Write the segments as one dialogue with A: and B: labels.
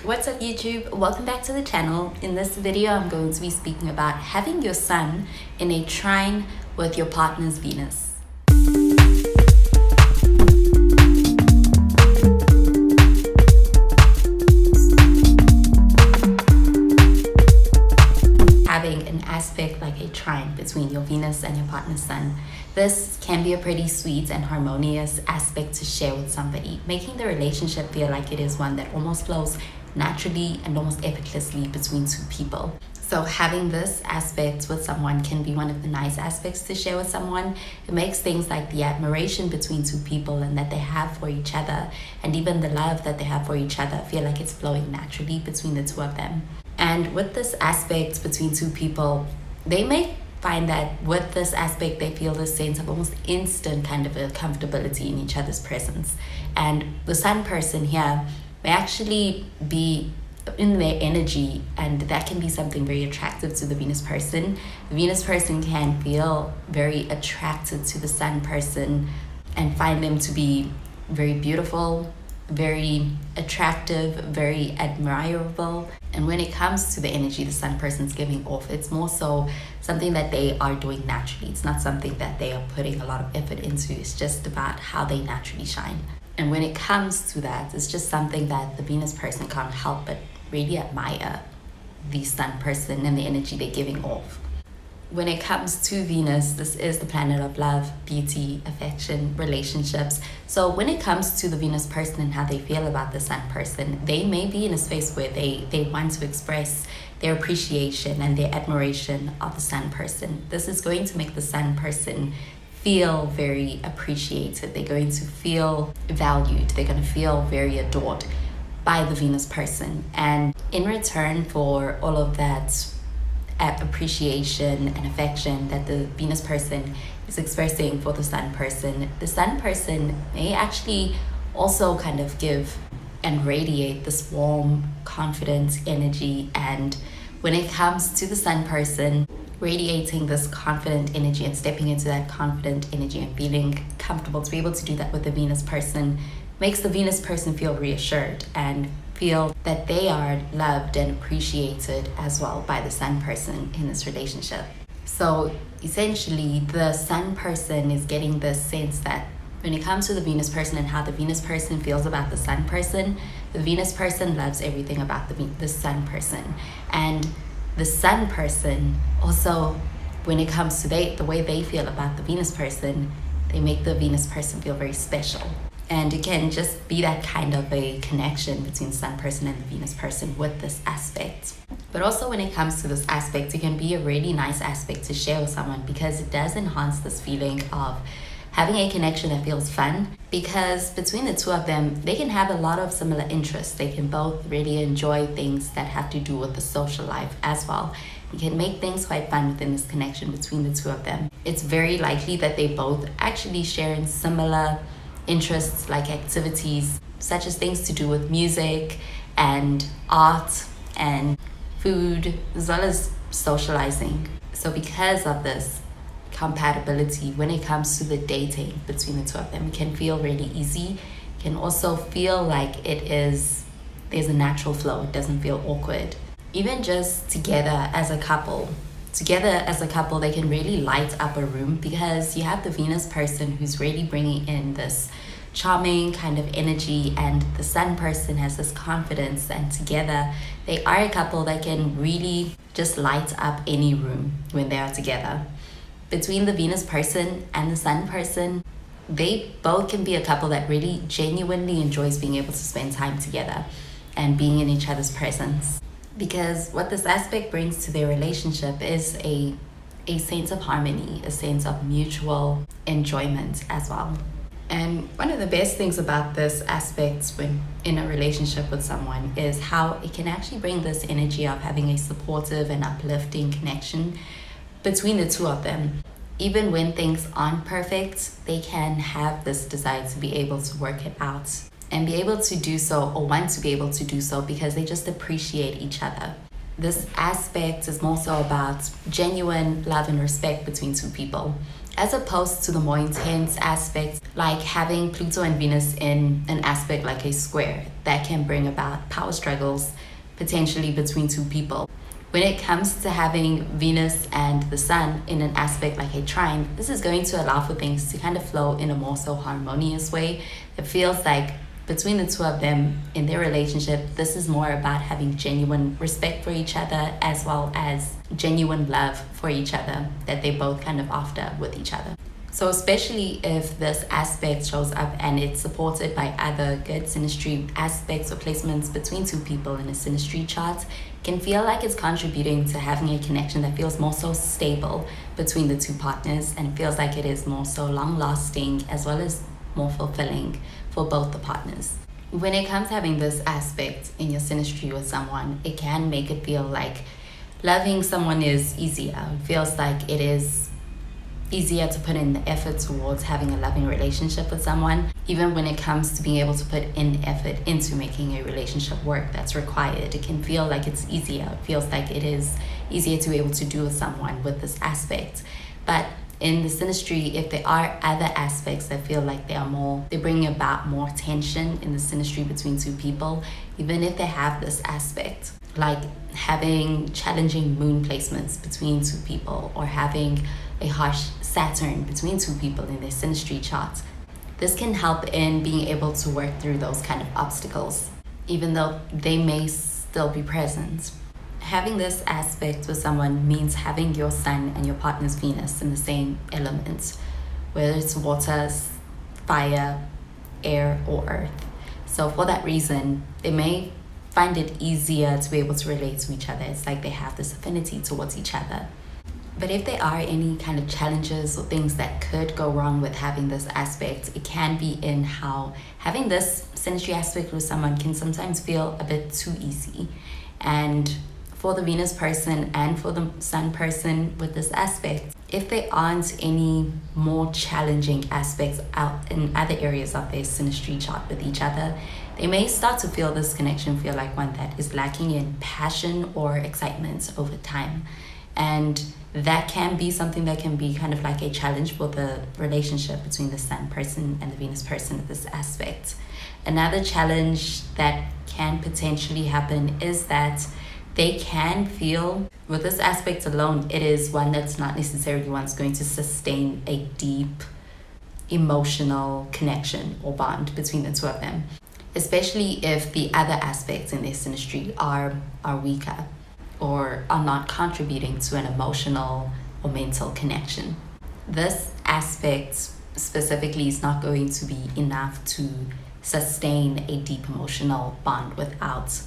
A: What's up YouTube? Welcome back to the channel. In this video I'm going to be speaking about having your sun in a trine with your partner's Venus. Having an aspect like a trine between your Venus and your partner's sun. This can be a pretty sweet and harmonious aspect to share with somebody, making the relationship feel like it is one that almost flows naturally and almost effortlessly between two people. So having this aspect with someone can be one of the nice aspects to share with someone. It makes things like the admiration between two people and that they have for each other, and even the love that they have for each other, feel like it's flowing naturally between the two of them. And with this aspect between two people, they may find that with this aspect they feel this sense of almost instant kind of a comfortability in each other's presence. And the sun person here may actually be in their energy, and that can be something very attractive to the Venus person. The Venus person can feel very attracted to the sun person and find them to be very beautiful, very attractive, very admirable. And when it comes to the energy the sun person's giving off, it's more so something that they are doing naturally. It's not something that they are putting a lot of effort into. It's just about how they naturally shine. And when it comes to that, it's just something that the Venus person can't help but really admire the sun person and the energy they're giving off. When it comes to Venus, this is the planet of love, beauty, affection, relationships. So when it comes to the Venus person and how they feel about the sun person, they may be in a space where they want to express their appreciation and their admiration of the sun person. This is going to make the sun person feel very appreciated. They're going to feel valued. They're going to feel very adored by the Venus person. And in return for all of that appreciation and affection that the Venus person is expressing for the sun person may actually also kind of give and radiate this warm, confident energy. And when it comes to the sun person, radiating this confident energy and stepping into that confident energy and feeling comfortable to be able to do that with the Venus person makes the Venus person feel reassured and feel that they are loved and appreciated as well by the sun person in this relationship. So essentially the sun person is getting this sense that when it comes to the Venus person and how the Venus person feels about the sun person, the Venus person loves everything about the sun person. And the sun person also, when it comes to the way they feel about the Venus person, they make the Venus person feel very special. And it can just be that kind of a connection between the sun person and the Venus person with this aspect. But also when it comes to this aspect, it can be a really nice aspect to share with someone because it does enhance this feeling of having a connection that feels fun, because between the two of them, they can have a lot of similar interests. They can both really enjoy things that have to do with the social life as well. You can make things quite fun within this connection between the two of them. It's very likely that they both actually share in similar interests like activities such as things to do with music and art and food, as well as socializing. So because of this compatibility, when it comes to the dating between the two of them, it can feel really easy. It can also feel like there's a natural flow. It doesn't feel awkward. Even just together as a couple, they can really light up a room because you have the Venus person who's really bringing in this charming kind of energy, and the sun person has this confidence, and together they are a couple that can really just light up any room when they are together. Between the Venus person and the sun person, they both can be a couple that really genuinely enjoys being able to spend time together and being in each other's presence. Because what this aspect brings to their relationship is a sense of harmony, a sense of mutual enjoyment as well. And one of the best things about this aspect when in a relationship with someone is how it can actually bring this energy of having a supportive and uplifting connection between the two of them. Even when things aren't perfect, they can have this desire to be able to work it out and be able to do so, or want to be able to do so, because they just appreciate each other. This aspect is more so about genuine love and respect between two people. as opposed to the more intense aspects like having Pluto and Venus in an aspect like a square that can bring about power struggles potentially between two people. When it comes to having Venus and the Sun in an aspect like a trine, this is going to allow for things to kind of flow in a more so harmonious way. It feels like between the two of them in their relationship, this is more about having genuine respect for each other as well as genuine love for each other that they both kind of after with each other. So especially if this aspect shows up and it's supported by other good synastry aspects or placements between two people in a synastry chart, can feel like it's contributing to having a connection that feels more so stable between the two partners and feels like it is more so long lasting as well as more fulfilling for both the partners. When it comes to having this aspect in your synastry with someone, it can make it feel like loving someone is easier. It feels like it is easier to put in the effort towards having a loving relationship with someone, even when it comes to being able to put in effort into making a relationship work that's required. It can feel like it's easier. It feels like it is easier to be able to do with someone with this aspect. But in the synastry, if there are other aspects that feel like they bring about more tension in the synastry between two people, even if they have this aspect, like having challenging moon placements between two people or having a harsh Saturn between two people in their synastry chart. This can help in being able to work through those kind of obstacles, even though they may still be present. Having this aspect with someone means having your Sun and your partner's Venus in the same element, whether it's water, fire, air, or earth. So for that reason, they may find it easier to be able to relate to each other. It's like they have this affinity towards each other. But if there are any kind of challenges or things that could go wrong with having this aspect, it can be in how having this synastry aspect with someone can sometimes feel a bit too easy. And for the Venus person and for the Sun person with this aspect, if there aren't any more challenging aspects out in other areas of their synastry chart with each other, they may start to feel this connection feel like one that is lacking in passion or excitement over time. And that can be something that can be kind of like a challenge for the relationship between the Sun person and the Venus person at this aspect. Another challenge that can potentially happen is that they can feel, with this aspect alone, it is one that's not necessarily one's going to sustain a deep emotional connection or bond between the two of them, especially if the other aspects in their synastry are weaker or are not contributing to an emotional or mental connection. This aspect specifically is not going to be enough to sustain a deep emotional bond without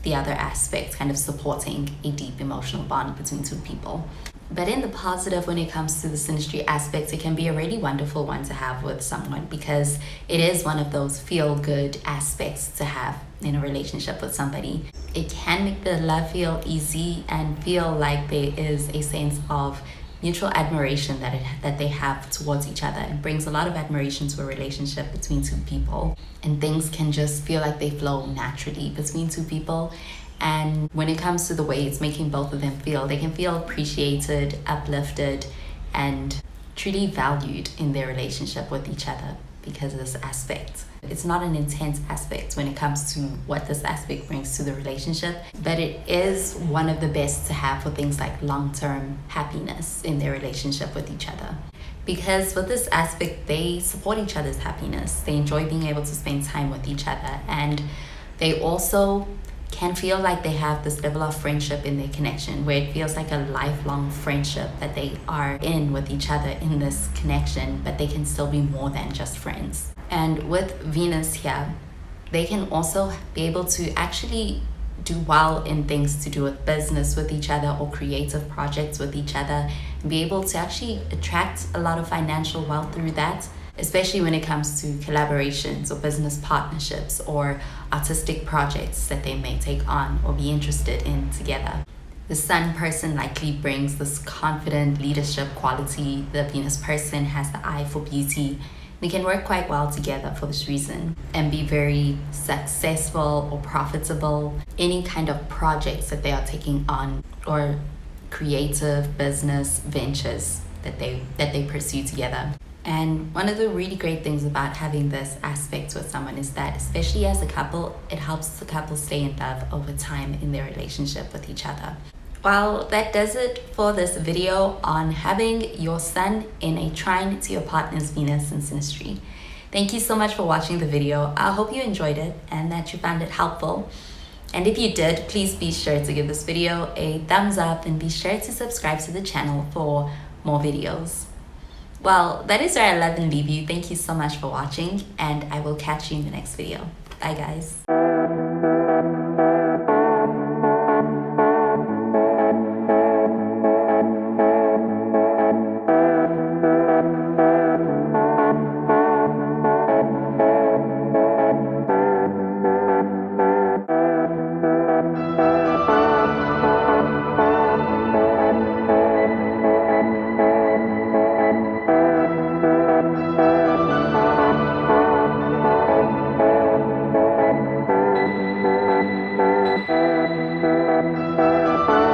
A: the other aspect kind of supporting a deep emotional bond between two people. But in the positive, when it comes to the synastry aspects, it can be a really wonderful one to have with someone because it is one of those feel-good aspects to have in a relationship with somebody. It can make the love feel easy and feel like there is a sense of mutual admiration that they have towards each other. It brings a lot of admiration to a relationship between two people, and things can just feel like they flow naturally between two people. And when it comes to the way it's making both of them feel, they can feel appreciated, uplifted, and truly valued in their relationship with each other because of this aspect. It's not an intense aspect when it comes to what this aspect brings to the relationship, but it is one of the best to have for things like long-term happiness in their relationship with each other. Because with this aspect, they support each other's happiness. They enjoy being able to spend time with each other, and they also can feel like they have this level of friendship in their connection where it feels like a lifelong friendship that they are in with each other in this connection, but they can still be more than just friends. And with Venus here, they can also be able to actually do well in things to do with business with each other or creative projects with each other, and be able to actually attract a lot of financial wealth through that, especially when it comes to collaborations or business partnerships or artistic projects that they may take on or be interested in together. The Sun person likely brings this confident leadership quality. The Venus person has the eye for beauty. They can work quite well together for this reason and be very successful or profitable. Any kind of projects that they are taking on or creative business ventures that they pursue together. And one of the really great things about having this aspect with someone is that, especially as a couple, it helps the couple stay in love over time in their relationship with each other. Well, that does it for this video on having your sun in a trine to your partner's Venus in Synastry. Thank you so much for watching the video. I hope you enjoyed it and that you found it helpful. And if you did, please be sure to give this video a thumbs up and be sure to subscribe to the channel for more videos. Well, that is where I love and leave you. Thank you so much for watching, and I will catch you in the next video. Bye, guys.